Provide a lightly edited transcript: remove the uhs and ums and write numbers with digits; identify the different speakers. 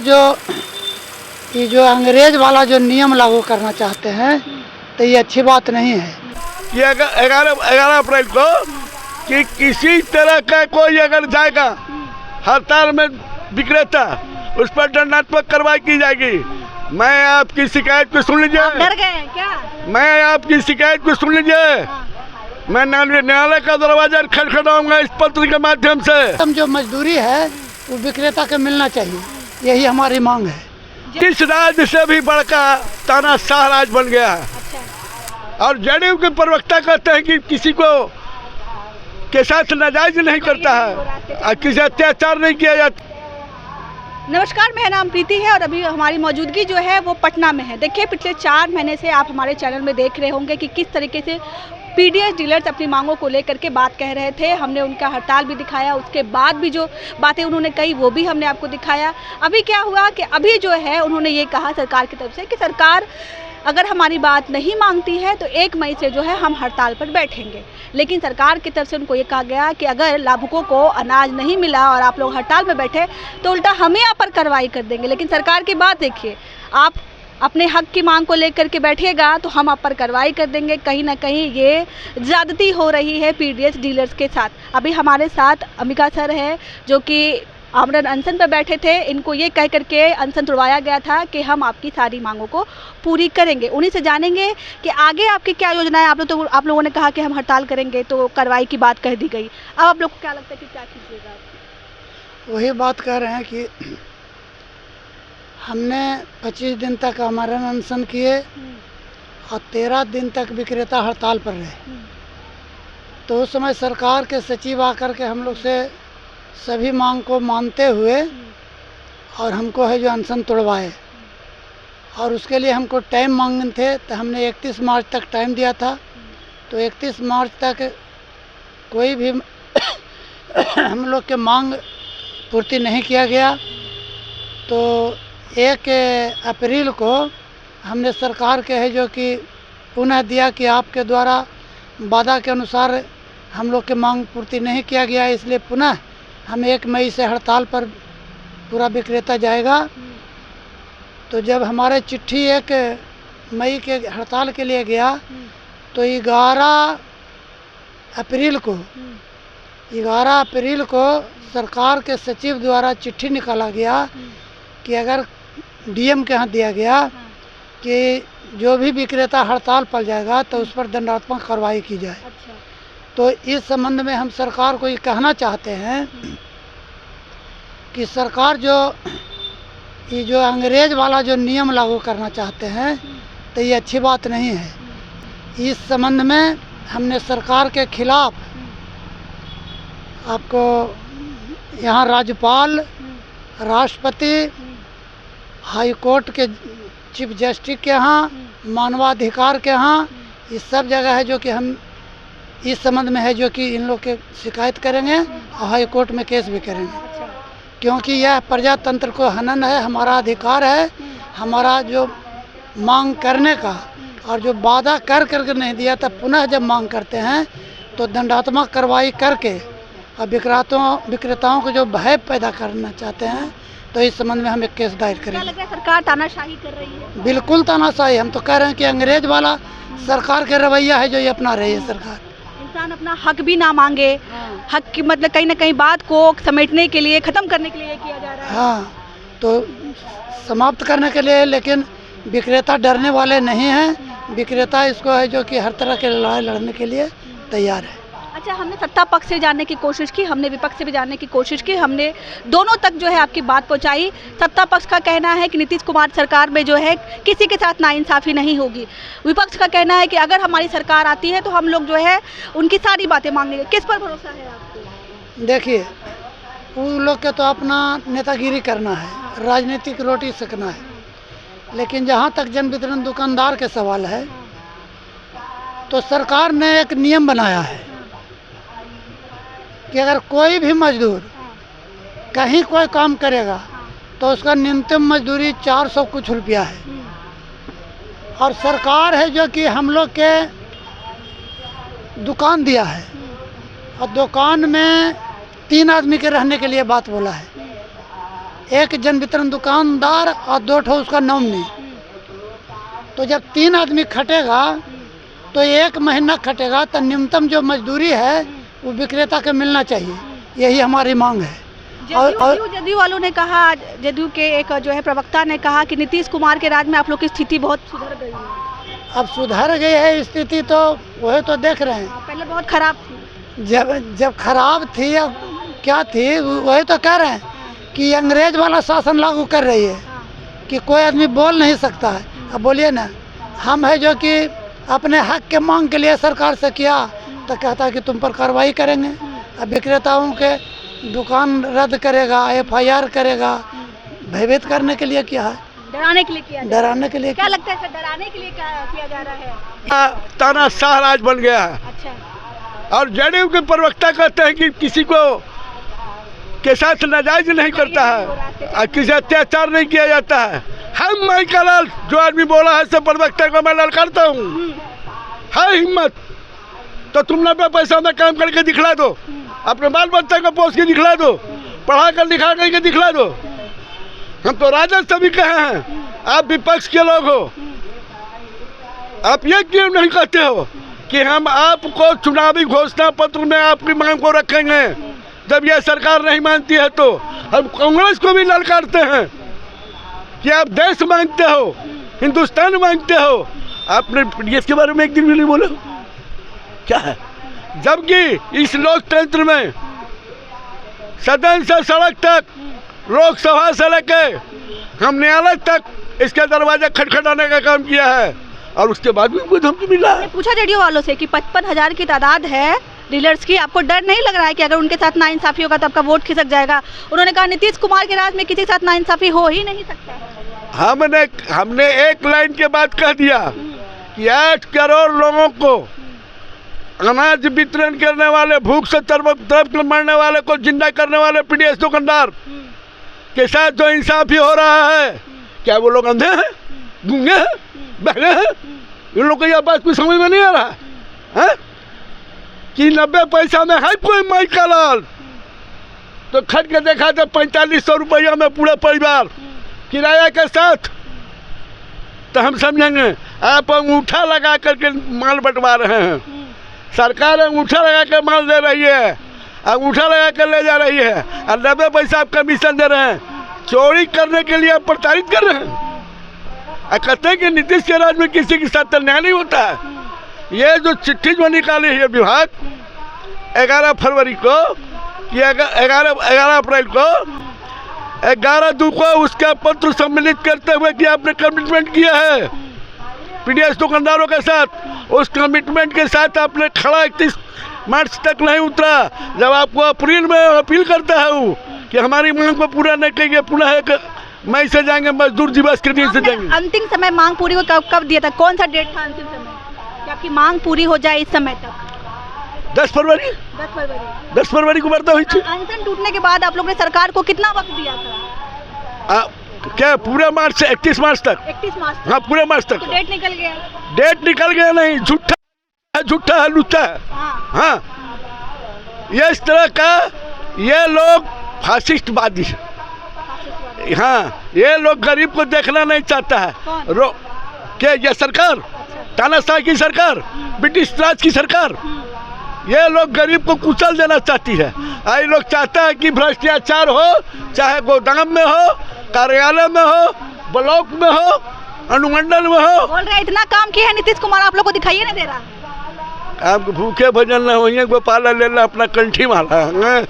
Speaker 1: ये जो अंग्रेज वाला जो नियम लागू करना चाहते हैं तो ये अच्छी बात नहीं है।
Speaker 2: ये 11 अप्रैल को कि किसी तरह का कोई अगर जाएगा हड़ताल में विक्रेता, उस पर दंडात्मक कार्रवाई की जाएगी। मैं आपकी शिकायत को सुन लीजिए।
Speaker 3: डर गए हैं क्या?
Speaker 2: मैं आपकी शिकायत को सुन लीजिए। मैं न्यायालय का दरवाजा खटखटाऊंगा इस पत्र के माध्यम से।
Speaker 1: हम जो मजदूरी है वो विक्रेता को मिलना चाहिए, यही हमारी मांग है।
Speaker 2: किस राज्य से भी बढ़कर तानाशाह राज बन गया है। और जेडीयू के प्रवक्ता कहते हैं कि किसी को के साथ नाजायज नहीं करता है और किसी अत्याचार नहीं किया जाता।
Speaker 3: नमस्कार, मेरा नाम प्रीति है और अभी हमारी मौजूदगी जो है वो पटना में है। देखिए, पिछले 4 महीने से आप हमारे चैनल में देख रहे होंगे कि किस तरीके से पीडीएस डीलर्स अपनी मांगों को लेकर के बात कह रहे थे। हमने उनका हड़ताल भी दिखाया, उसके बाद भी जो बातें उन्होंने कही वो भी हमने आपको दिखाया। अभी क्या हुआ कि अभी जो है उन्होंने ये कहा सरकार की तरफ से कि सरकार अगर हमारी बात नहीं मांगती है तो 1 मई से जो है हम हड़ताल पर बैठेंगे। लेकिन सरकार की तरफ से उनको ये कहा गया कि अगर लाभुकों को अनाज नहीं मिला और आप लोग हड़ताल में बैठे तो उल्टा हम यहाँ पर कार्रवाई कर देंगे। लेकिन सरकार की बात देखिए, आप अपने हक की मांग को लेकर के बैठिएगा तो हम आप पर कार्रवाई कर देंगे। कहीं ना कहीं ये ज़्यादती हो रही है पीडीएस डीलर्स के साथ। अभी हमारे साथ अंबिका सर है जो कि आमरण अनशन पर बैठे थे। इनको ये कह करके अनशन तुड़वाया गया था कि हम आपकी सारी मांगों को पूरी करेंगे। उन्हीं से जानेंगे कि आगे आपकी क्या योजना है। आप लोगों ने कहा कि हम हड़ताल करेंगे तो कार्रवाई की बात कह दी गई। अब आप लोग को क्या लगता है कि क्या कीजिएगा?
Speaker 1: वही बात कह रहे हैं कि हमने 25 दिन तक आमरण अनशन किए और 13 दिन तक विक्रेता हड़ताल पर रहे। तो उस समय सरकार के सचिव आकर के हम लोग से सभी मांग को मानते हुए और हमको है जो अनशन तोड़वाए, और उसके लिए हमको टाइम मांगे थे। तो हमने 31 मार्च तक टाइम दिया था। तो 31 मार्च तक कोई भी हम लोग के मांग पूर्ति नहीं किया गया। तो 1 अप्रैल को हमने सरकार के है जो कि पुनः दिया कि आपके द्वारा वादा के अनुसार हम लोग के मांग पूर्ति नहीं किया गया, इसलिए पुनः हम 1 मई से हड़ताल पर पूरा विक्रेता जाएगा। तो जब हमारे चिट्ठी 1 मई के हड़ताल के लिए गया तो 11 अप्रैल को सरकार के सचिव द्वारा चिट्ठी निकाला गया कि अगर डीएम के यहाँ दिया गया कि जो भी विक्रेता हड़ताल पर जाएगा तो उस पर दंडात्मक कार्रवाई की जाए। तो इस संबंध में हम सरकार को ये कहना चाहते हैं कि सरकार ये जो अंग्रेज वाला जो नियम लागू करना चाहते हैं तो ये अच्छी बात नहीं है। इस संबंध में हमने सरकार के खिलाफ आपको यहाँ राज्यपाल, राष्ट्रपति, हाई कोर्ट के चीफ जस्टिस के यहाँ, मानवाधिकार के यहाँ, इस सब जगह है जो कि हम इस संबंध में है जो कि इन लोग के शिकायत करेंगे और हाई कोर्ट में केस भी करेंगे। क्योंकि यह प्रजातंत्र को हनन है, हमारा अधिकार है, हमारा जो मांग करने का, और जो वादा करके नहीं दिया तब पुनः जब मांग करते हैं तो दंडात्मक कार्रवाई करके और विक्रेताओं को जो भय पैदा करना चाहते हैं तो इस संबंध में हम एक केस दायर करेंगे।
Speaker 3: क्या लग रहा है सरकार तानाशाही कर रही है?
Speaker 1: बिल्कुल तानाशाही। हम तो कह रहे हैं कि अंग्रेज वाला सरकार के रवैया है जो ये अपना रही है सरकार।
Speaker 3: इंसान अपना हक भी ना मांगे, हक की मतलब कहीं ना कहीं बात को समेटने के लिए, ख़त्म करने के लिए किया जा रहा है।
Speaker 1: हाँ, तो समाप्त करने के लिए, लेकिन विक्रेता डरने वाले नहीं हैं। विक्रेता इसको है जो कि हर तरह के लड़ाई लड़ने के लिए तैयार है।
Speaker 3: अच्छा, हमने सत्ता पक्ष से जानने की कोशिश की, हमने विपक्ष से भी जानने की कोशिश की, हमने दोनों तक जो है आपकी बात पहुंचाई। सत्ता पक्ष का कहना है कि नीतीश कुमार सरकार में जो है किसी के साथ नाइंसाफ़ी नहीं होगी। विपक्ष का कहना है कि अगर हमारी सरकार आती है तो हम लोग जो है उनकी सारी बातें मांगेंगे। किस पर भरोसा है आपको?
Speaker 1: देखिए, उन लोग के तो अपना नेतागिरी करना है, राजनीतिक रोटी सेकना है। लेकिन जहाँ तक जन वितरण दुकानदार के सवाल है तो सरकार ने एक नियम बनाया है कि अगर कोई भी मजदूर कहीं कोई काम करेगा तो उसका न्यूनतम मजदूरी 400 कुछ रुपया है। और सरकार है जो कि हम लोग के दुकान दिया है और दुकान में 3 आदमी के रहने के लिए बात बोला है। एक जन वितरण दुकानदार और 2 ठो उसका नॉमिनी। तो जब 3 आदमी खटेगा तो 1 महीना खटेगा तो न्यूनतम जो मजदूरी है वो विक्रेता को मिलना चाहिए, यही हमारी मांग है।
Speaker 3: जदयू वालों ने कहा, जदयू के एक जो है प्रवक्ता ने कहा कि नीतीश कुमार के राज में आप लोग की स्थिति बहुत सुधर गई है।
Speaker 1: अब सुधर गई है स्थिति तो वही तो देख रहे हैं,
Speaker 3: पहले बहुत खराब थी।
Speaker 1: जब खराब थी अब क्या थी, वही तो कह रहे हैं कि अंग्रेज वाला शासन लागू कर रही है कि कोई आदमी बोल नहीं सकता है। अब बोलिए ना, हम है जो कि अपने हक के मांग के लिए सरकार से किया तो कहता है कि तुम पर कार्रवाई करेंगे। अब विक्रेताओं के दुकान रद्द करेगा, FIR करेगा, भयभीत करने के लिए किया है,
Speaker 3: डराने के लिए किया।
Speaker 1: डराने के लिए
Speaker 3: क्या लगता है सर, डराने के लिए किया जा रहा है?
Speaker 2: तानाशाह राज बन गया है।
Speaker 3: अच्छा।
Speaker 2: और जदयू के प्रवक्ता कहते हैं कि किसी को के साथ नाजायज नहीं करता है और किसी अत्याचार नहीं किया जाता है। हम माइकल जो आदमी बोला है सब प्रवक्ता को मैं ललकारता हूँ, है हिम्मत तो तुम 90 पैसा में काम करके दिखला दो, अपने बाल बच्चा को पोस के दिखला दो, पढ़ा कर लिखा करके दिखला दो। हम तो राजद सभी कहे हैं, आप विपक्ष के लोग हो, आप ये क्यों नहीं कहते हो कि हम आपको चुनावी घोषणा पत्र में आपकी मांग को रखेंगे? जब यह सरकार नहीं मानती है तो हम कांग्रेस को भी ललकारते हैं कि आप देश मांगते हो, हिंदुस्तान मांगते हो। आपने पीडीएस के बारे में एक दिन भी नहीं बोला, क्या है? जबकि इस लोकतंत्र में सदन से सड़क तक, लोकसभा से लेके हम न्यायालय तक इसके दरवाजे खटखटाने का काम किया है और उसके बाद भी कोई धमकी मिला है।
Speaker 3: पूछा जदयू वालों से कि 55,000 की तादाद है डीलर्स की, आपको डर नहीं लग रहा है कि अगर उनके साथ नाइंसाफी होगा तो आपका वोट खिसक जाएगा? उन्होंने कहा नीतीश कुमार के राज में किसी के साथ नाइंसाफी हो ही नहीं सकता।
Speaker 2: हमने एक लाइन के बाद कह दिया कि 8 करोड़ लोगों को अनाज वितरण करने वाले, भूख से तरफ मरने वाले को जिंदा करने वाले पीडीएस दुकानदार के साथ जो इंसाफी हो रहा है, क्या वो लोग अंधे हैं, गूंगे हैं, बहरे हैं? इन लोगों को यह बात कुछ समझ में नहीं आ रहा है कि 90 पैसा में है कोई माइका लाल तो खट के देखा था 4500 रुपया में पूरा परिवार किराया के साथ, तो हम समझेंगे आप अंगूठा लगा करके माल बंटवा रहे हैं। सरकार अंगूठा लगा कर माल दे रही है, अंगूठा लगा कर ले जा रही है और 90 पैसा आप कमीशन दे रहे हैं। चोरी करने के लिए आप प्रताड़ित कर रहे हैं। कहते हैं कि नीतीश के राज में किसी के साथ अन्याय नहीं होता है। ये जो चिट्ठी जो निकाली है विभाग 11 फरवरी को, कि 11 अप्रैल को, 11/2 को उसका पत्र सम्मिलित करते हुए कि आपने कमिटमेंट किया है पीडीएस दुकानदारों के साथ, उस कमिटमेंट के साथ आपने खड़ा 31 मार्च तक नहीं उतरा। जब आपको अप्रैल में अपील करता है कि हमारी मांग को पूरा नहीं करेंगे, पुनः मई से जाएंगे, मजदूर दिवस के दिन से जाएंगे।
Speaker 3: अंतिम समय मांग पूरी को कब दिया था? कौन सा डेट था अंतिम समय कि आपकी मांग पूरी हो जाए इस समय तक?
Speaker 2: 10 फरवरी 10 फरवरी को वार्ता हुई थी।
Speaker 3: अनशन टूटने के बाद आप लोग ने सरकार को कितना वक्त दिया था?
Speaker 2: क्या पूरे मार्च से 31 मार्च तक?
Speaker 3: 31 मार्च तक।
Speaker 2: हाँ, पूरे मार्च तक।
Speaker 3: तो डेट निकल गया?
Speaker 2: डेट निकल गया नहीं, झूठा है, लुच्चा है। हाँ, ये इस तरह का ये लोग फासिस्टवादी है। हाँ, ये लोग गरीब को देखना नहीं चाहता है। क्या ये सरकार, तानाशाह की सरकार, ब्रिटिश राज की सरकार, ये लोग गरीब को कुचल देना चाहती है। ये लोग चाहता है कि भ्रष्टाचार हो, चाहे गोदाम में हो, कार्यालय में हो, ब्लॉक में हो, अनुमंडल में हो।
Speaker 3: बोल रहे इतना काम किया है नीतीश कुमार, आप लोग को दिखाइए नहीं दे रहा।
Speaker 2: आप भूखे भजन न होइए, गोपाल लेना अपना कंठी मारा है।